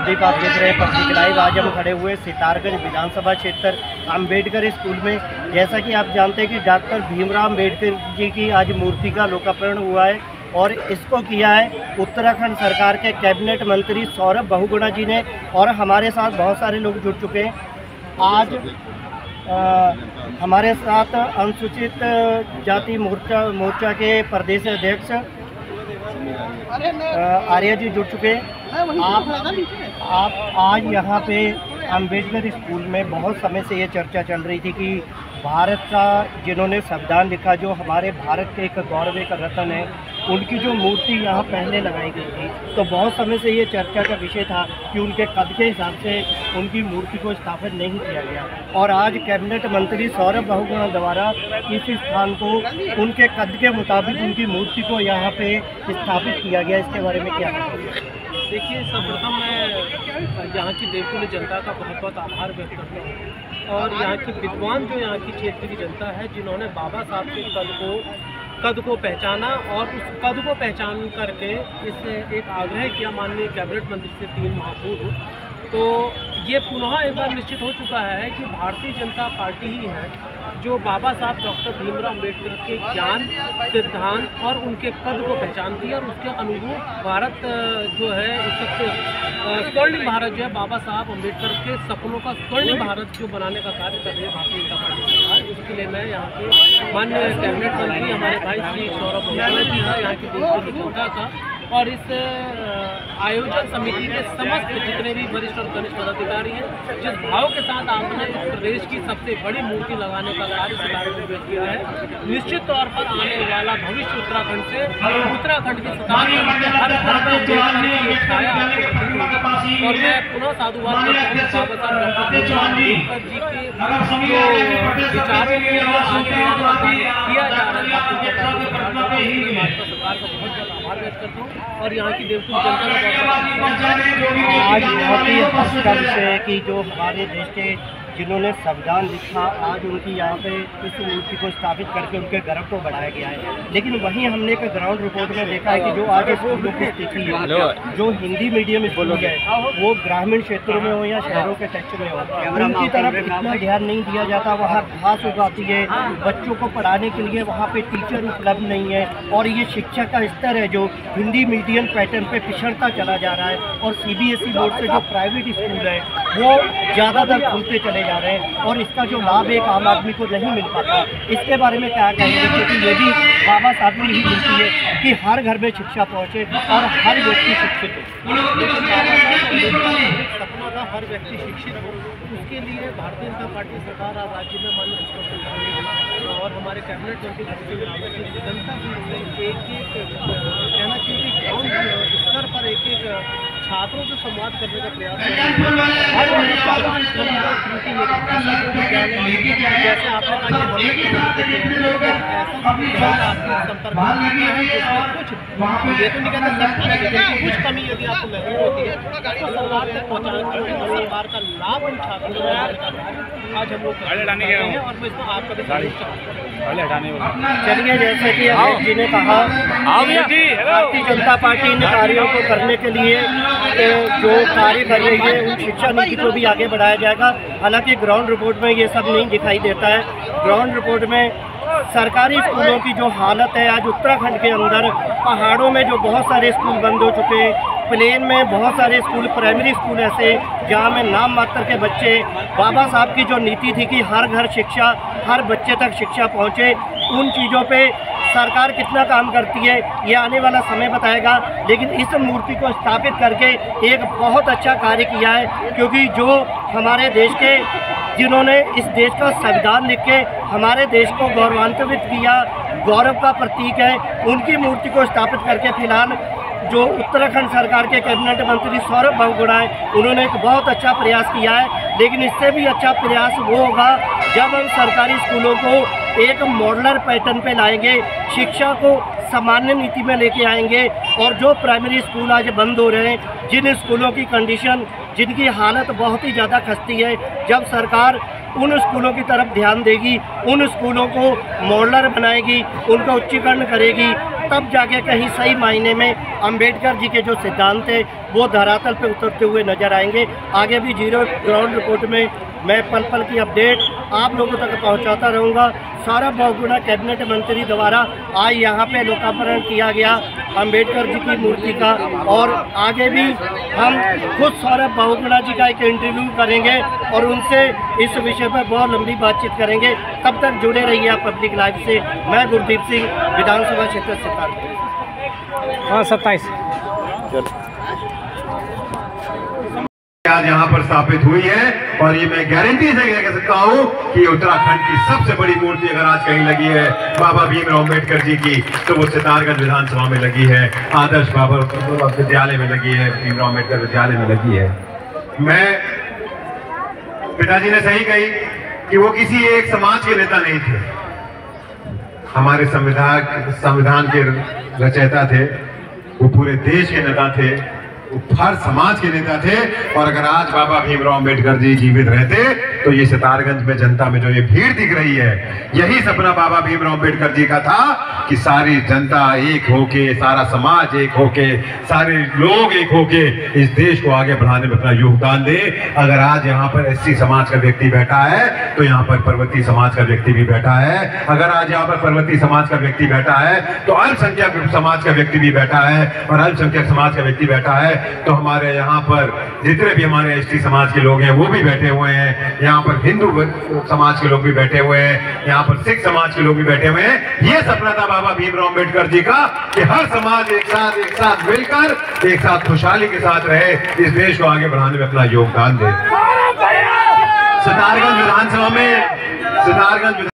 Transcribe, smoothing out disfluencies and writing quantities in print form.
कुलदीप, आप देख रहे हैं पब्लिक लाइव। आज हम खड़े हुए सितारगंज विधानसभा क्षेत्र अम्बेडकर स्कूल में। जैसा कि आप जानते हैं कि डॉक्टर भीमराव अम्बेडकर जी की आज मूर्ति का लोकार्पण हुआ है और इसको किया है उत्तराखंड सरकार के कैबिनेट मंत्री सौरभ बहुगुणा जी ने, और हमारे साथ बहुत सारे लोग जुड़ चुके हैं। आज हमारे साथ अनुसूचित जाति मोर्चा के प्रदेश अध्यक्ष आर्या जी जुड़ चुके हैं। आप आज यहाँ पे अम्बेडकर स्कूल में बहुत समय से ये चर्चा चल रही थी कि भारत का जिन्होंने संविधान लिखा, जो हमारे भारत के एक गौरव का रत्न है, उनकी जो मूर्ति यहाँ पहले लगाई गई थी, तो बहुत समय से ये चर्चा का विषय था कि उनके कद के हिसाब से उनकी मूर्ति को स्थापित नहीं किया गया। और आज कैबिनेट मंत्री सौरभ बहुगुणा द्वारा इस स्थान को उनके कद के मुताबिक उनकी मूर्ति को यहाँ पे स्थापित किया गया। इसके बारे में क्या कहेंगे? देखिए, सर्वप्रथम मैं यहाँ की देवकुल जनता का बहुत बहुत आभार व्यक्त करता हूँ, और यहाँ के विद्वान जो यहाँ की क्षेत्र की जनता है, जिन्होंने बाबा साहब के कद को पहचाना और उस कद को पहचान करके इससे एक आग्रह किया माननीय कैबिनेट मंत्री से 3 माह पूर्व। तो ये पुनः एक बार निश्चित हो चुका है कि भारतीय जनता पार्टी ही है जो बाबा साहब डॉक्टर भीमराव अम्बेडकर के ज्ञान, सिद्धांत और उनके कद को पहचानती है, और उसके अनुरूप भारत जो है सबसे स्वर्णिम भारत जो है बाबा साहब अम्बेडकर के सपनों का स्वर्णिम भारत जो बनाने का कार्य कर रही है भारतीय जनता पार्टी सरकार। इसके लिए मैं यहाँ के माननीय कैबिनेट मंत्री हमारे भाई श्री सौरभ बहुगुणा जी हैं, यहाँ की देश की जनता का और इस आयोजन समिति के समस्त जितने भी वरिष्ठ और कनिष्ठ पदाधिकारी हैं, जिस भाव के साथ आपने इस प्रदेश की सबसे बड़ी मूर्ति लगाने का कार्य सितारगंज में किया है, निश्चित तौर पर आने वाला भविष्य उत्तराखंड से उत्तराखंड की सरकार हर घर में छाया आपको। और मैं पुनः साधुवाद करता हूँ बाबा साहब डॉक्टर भीमराव जी के जो विचारों को किया जा रहा है, सरकार का बहुत बहुत आभार व्यक्त करता हूँ। और यहाँ की देवकुल जनता का आज बहुत ही हर्ष है कि जो हमारे देश के जिन्होंने संविधान लिखा, आज उनकी यहाँ पे इस मूर्ति को स्थापित करके उनके गर्व को बढ़ाया गया है। लेकिन वहीं हमने एक ग्राउंड रिपोर्ट में देखा है कि जो आज स्कूलों की स्थिति है, जो हिंदी मीडियम स्कूल है, वो ग्रामीण क्षेत्रों में हो या शहरों के टच में हो, उनकी तरफ इतना ध्यान नहीं दिया जाता। वहाँ घास उगाती है, बच्चों को पढ़ाने के लिए वहाँ पे टीचर उपलब्ध नहीं है, और ये शिक्षा का स्तर है जो हिंदी मीडियम पैटर्न पे पिछड़ता चला जा रहा है। और CBSE बोर्ड से जो प्राइवेट स्कूल है वो ज़्यादातर खुलते चले जा रहे हैं, और इसका जो लाभ एक आम आदमी को नहीं मिल पाता। इसके बारे में क्या कहेंगे? क्योंकि ये भी बाबा साहब की ही मिलती है कि हर घर में शिक्षा पहुँचे और हर व्यक्ति शिक्षित हो। सपना था हर व्यक्ति शिक्षित हो, उसके लिए भारतीय जनता पार्टी सरकार राज्य में माननीय और हमारे कैबिनेट मंत्री जनता की एक कहना चाहिए कि ग्राउंड स्तर पर एक छात्रों से संवाद करने का प्रयास जैसे आपने ये तो नहीं कहता कुछ कमी यदि आपको महसूस होती है तो सरकार तक पहुँचाने सरकार का लाभ उन छात्रों आज हम लोग हैं, और मैं इसमें आपका भी चलिए, जैसे कि अमित जी ने कहा, भारतीय जनता पार्टी इन कार्यों को करने के लिए जो कार्य कर रही है, उन शिक्षा नीति को भी आगे बढ़ाया जाएगा। हालांकि ग्राउंड रिपोर्ट में ये सब नहीं दिखाई देता है। ग्राउंड रिपोर्ट में सरकारी स्कूलों की जो हालत है, आज उत्तराखंड के अंदर पहाड़ों में जो बहुत सारे स्कूल बंद हो चुके हैं, प्लेन में बहुत सारे स्कूल, प्राइमरी स्कूल ऐसे जहाँ में नाम मात्र के बच्चे, बाबा साहब की जो नीति थी कि हर घर शिक्षा, हर बच्चे तक शिक्षा पहुँचे, उन चीज़ों पे सरकार कितना काम करती है ये आने वाला समय बताएगा। लेकिन इस मूर्ति को स्थापित करके एक बहुत अच्छा कार्य किया है, क्योंकि जो हमारे देश के जिन्होंने इस देश का संविधान लिख के हमारे देश को गौरवान्वित किया, गौरव का प्रतीक है, उनकी मूर्ति को स्थापित करके फिलहाल जो उत्तराखंड सरकार के कैबिनेट मंत्री सौरभ बहुगुणा है, उन्होंने एक बहुत अच्छा प्रयास किया है। लेकिन इससे भी अच्छा प्रयास वो होगा जब हम सरकारी स्कूलों को एक मॉडलर पैटर्न पे लाएंगे, शिक्षा को सामान्य नीति में लेके आएंगे, और जो प्राइमरी स्कूल आज बंद हो रहे हैं, जिन स्कूलों की कंडीशन, जिनकी हालत बहुत ही ज़्यादा खस्ती है, जब सरकार उन स्कूलों की तरफ ध्यान देगी, उन स्कूलों को मॉडलर बनाएगी, उनका उच्चीकरण करेगी, तब जाके कहीं सही मायने में अंबेडकर जी के जो सिद्धांत थे वो धरातल पे उतरते हुए नजर आएंगे। आगे भी जीरो ग्राउंड रिपोर्ट में मैं पल पल की अपडेट आप लोगों तक पहुंचाता रहूंगा। सौरभ बहुगुणा कैबिनेट मंत्री द्वारा आज यहाँ पे लोकार्पण किया गया अंबेडकर जी की मूर्ति का, और आगे भी हम खुद सौरभ बहुगुणा जी का एक इंटरव्यू करेंगे और उनसे इस विषय पर बहुत लंबी बातचीत करेंगे। तब तक जुड़े रहिए आप पब्लिक लाइव से। मैं गुरदीप सिंह, विधानसभा क्षेत्र से। हाँ 27 आज यहाँ पर स्थापित हुई है, और ये मैं गारंटी से कह सकता हूँ कि उत्तराखंड की सबसे बड़ी मूर्ति अगर आज कहीं लगी है बाबा भीमराव अम्बेडकर जी की, तो वो सितारगंज विधानसभा में लगी है, आदर्श बाबा विद्यालय में लगी है, भीमराव अम्बेडकर विद्यालय में लगी है। मैं पिताजी ने सही कही कि वो किसी एक समाज के नेता नहीं थे, हमारे संविधान के रचयिता थे, वो पूरे देश के नेता थे, हर समाज के नेता थे। और अगर आज बाबा भीमराव अम्बेडकर जी जीवित रहते तो ये सितारगंज में जनता में जो ये भीड़ दिख रही है, यही सपना बाबा भीमराव अम्बेडकर जी का था कि सारी जनता एक होके, सारा समाज एक होके, सारे लोग एक होके इस देश को आगे बढ़ाने में अपना योगदान दे। अगर आज यहाँ पर एससी समाज का व्यक्ति बैठा है तो यहाँ पर पर्वतीय समाज का व्यक्ति भी बैठा है। अगर आज यहाँ पर पर्वतीय समाज का व्यक्ति बैठा है तो अल्पसंख्यक समाज का व्यक्ति भी बैठा है, और अल्पसंख्यक समाज का व्यक्ति बैठा है तो हमारे यहाँ पर जितने भी हमारे एसटी समाज के लोग हैं वो भी बैठे हुए हैं, यहाँ पर हिंदू समाज के लोग भी बैठे हुए हैं, यहाँ पर सिख समाज के लोग भी बैठे हुए हैं। ये सपना था बाबा भीमराव अम्बेडकर जी का कि हर समाज एक साथ मिलकर, एक साथ खुशहाली के साथ रहे, इस देश को आगे बढ़ाने में अपना योगदान दे। सितारगंज विधानसभा में